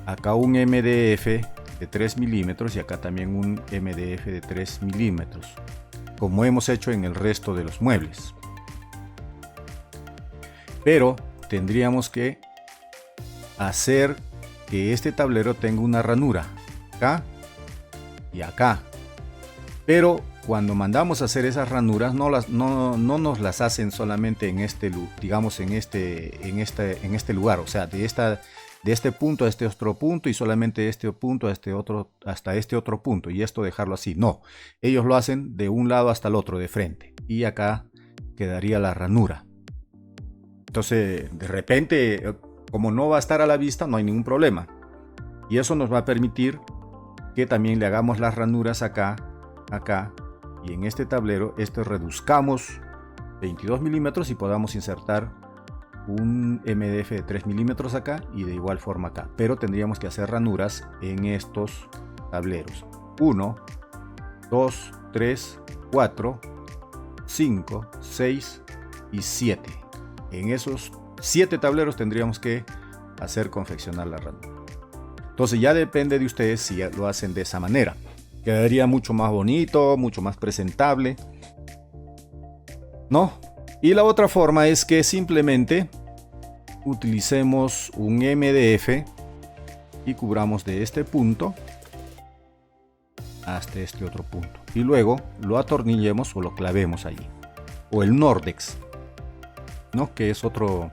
acá un MDF de 3 milímetros y acá también un MDF de 3 milímetros, como hemos hecho en el resto de los muebles. Pero tendríamos que hacer que este tablero tenga una ranura acá y acá. Pero cuando mandamos a hacer esas ranuras no nos las hacen solamente en este, digamos, en este lugar, o sea, de este punto a este otro punto y solamente de este punto a este otro, hasta este otro punto, y esto dejarlo así. No, ellos lo hacen de un lado hasta el otro, de frente, y acá quedaría la ranura. Entonces, de repente, como no va a estar a la vista, no hay ningún problema, y eso nos va a permitir que también le hagamos las ranuras acá, y en este tablero reduzcamos 22 milímetros y podamos insertar un MDF de 3 milímetros acá y de igual forma acá, pero tendríamos que hacer ranuras en estos tableros: 1, 2, 3, 4, 5, 6 y 7. En esos 7 tableros tendríamos que hacer confeccionar la ranura. Entonces ya depende de ustedes si lo hacen de esa manera. Quedaría mucho más bonito, mucho más presentable, ¿no? Y la otra forma es que simplemente utilicemos un MDF y cubramos de este punto hasta este otro punto y luego lo atornillemos o lo clavemos allí, o el Nordex, ¿no? Que es otro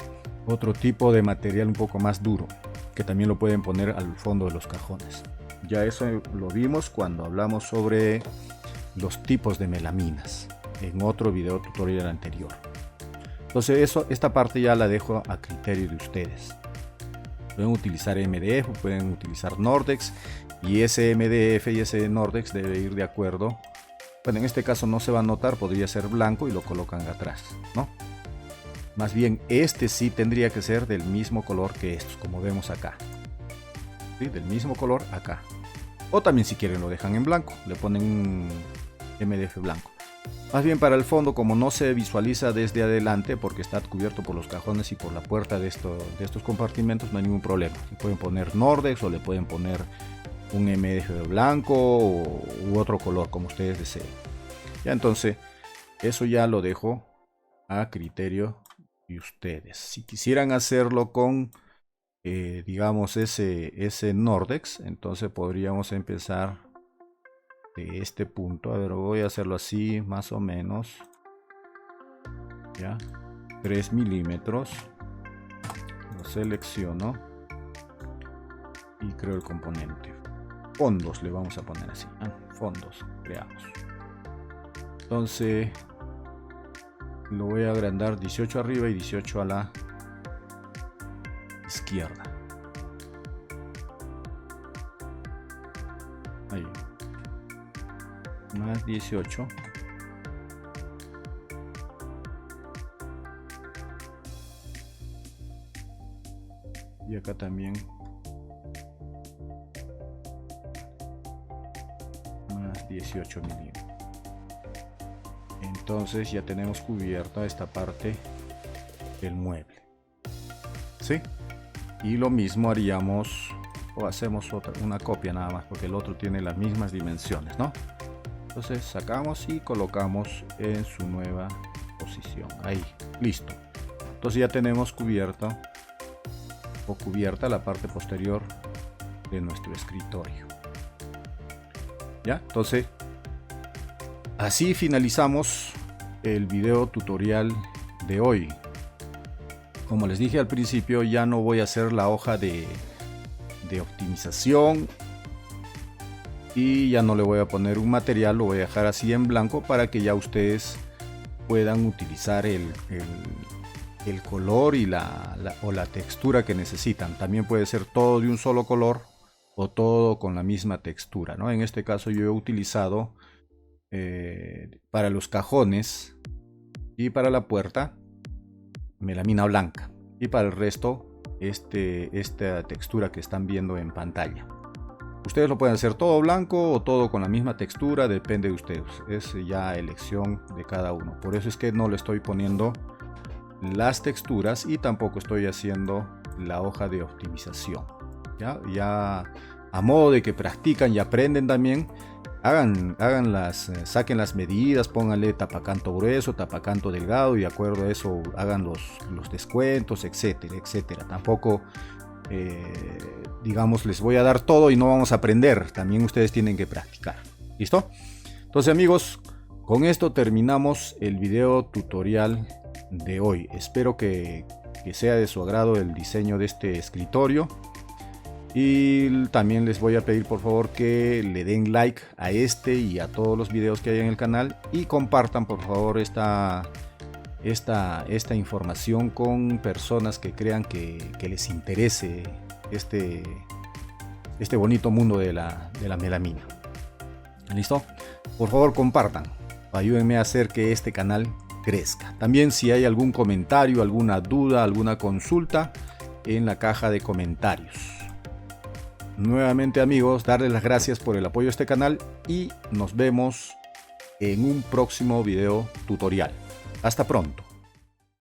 tipo de material un poco más duro, que también lo pueden poner al fondo de los cajones. Ya eso lo vimos cuando hablamos sobre los tipos de melaminas en otro video tutorial anterior. Entonces esta parte ya la dejo a criterio de ustedes. Pueden utilizar MDF, pueden utilizar Nordex, y ese MDF y ese Nordex debe ir de acuerdo. Bueno, en este caso no se va a notar, podría ser blanco y lo colocan atrás, ¿no? Más bien este sí tendría que ser del mismo color que estos, como vemos acá, ¿sí? Del mismo color acá. O también si quieren lo dejan en blanco, le ponen un MDF blanco. Más bien para el fondo, como no se visualiza desde adelante porque está cubierto por los cajones y por la puerta de estos compartimentos, no hay ningún problema. Le pueden poner Nordex o le pueden poner un MDF blanco u otro color como ustedes deseen. Ya, entonces eso ya lo dejo a criterio de ustedes. Si quisieran hacerlo con digamos ese Nordex, entonces podríamos empezar de este punto. A ver, voy a hacerlo así más o menos, ya, 3 milímetros. Lo selecciono y creo el componente. Fondos le vamos a poner así, fondos creamos. Entonces lo voy a agrandar 18 arriba y 18 a la izquierda. Ahí. Más 18. Y acá también más 18 milímetros. Entonces ya tenemos cubierta esta parte del mueble, ¿sí? Y lo mismo haríamos, o hacemos una copia nada más, porque el otro tiene las mismas dimensiones, ¿no? Entonces sacamos y colocamos en su nueva posición. Ahí, listo. Entonces ya tenemos cubierta la parte posterior de nuestro escritorio. Ya, entonces así finalizamos el video tutorial de hoy. Como les dije al principio, ya no voy a hacer la hoja de optimización y ya no le voy a poner un material, lo voy a dejar así en blanco para que ya ustedes puedan utilizar el color y o la textura que necesitan. También puede ser todo de un solo color o todo con la misma textura, ¿no? En este caso yo he utilizado para los cajones y para la puerta melamina blanca, y para el resto esta textura que están viendo en pantalla. Ustedes lo pueden hacer todo blanco o todo con la misma textura, depende de ustedes, es ya elección de cada uno. Por eso es que no le estoy poniendo las texturas y tampoco estoy haciendo la hoja de optimización. Ya a modo de que practican y aprenden también, saquen las medidas, pónganle tapacanto grueso, tapacanto delgado, y de acuerdo a eso hagan los descuentos, etcétera, etcétera. Tampoco digamos les voy a dar todo y no vamos a aprender, también ustedes tienen que practicar. ¿Listo? Entonces amigos, con esto terminamos el video tutorial de hoy. Espero que sea de su agrado el diseño de este escritorio. Y también les voy a pedir por favor que le den like a este y a todos los videos que hay en el canal, y compartan por favor esta información con personas que crean que les interese este bonito mundo de la melamina. ¿Listo? Por favor compartan, ayúdenme a hacer que este canal crezca. También si hay algún comentario, alguna duda, alguna consulta, en la caja de comentarios. Nuevamente amigos, darles las gracias por el apoyo a este canal y nos vemos en un próximo video tutorial. Hasta pronto.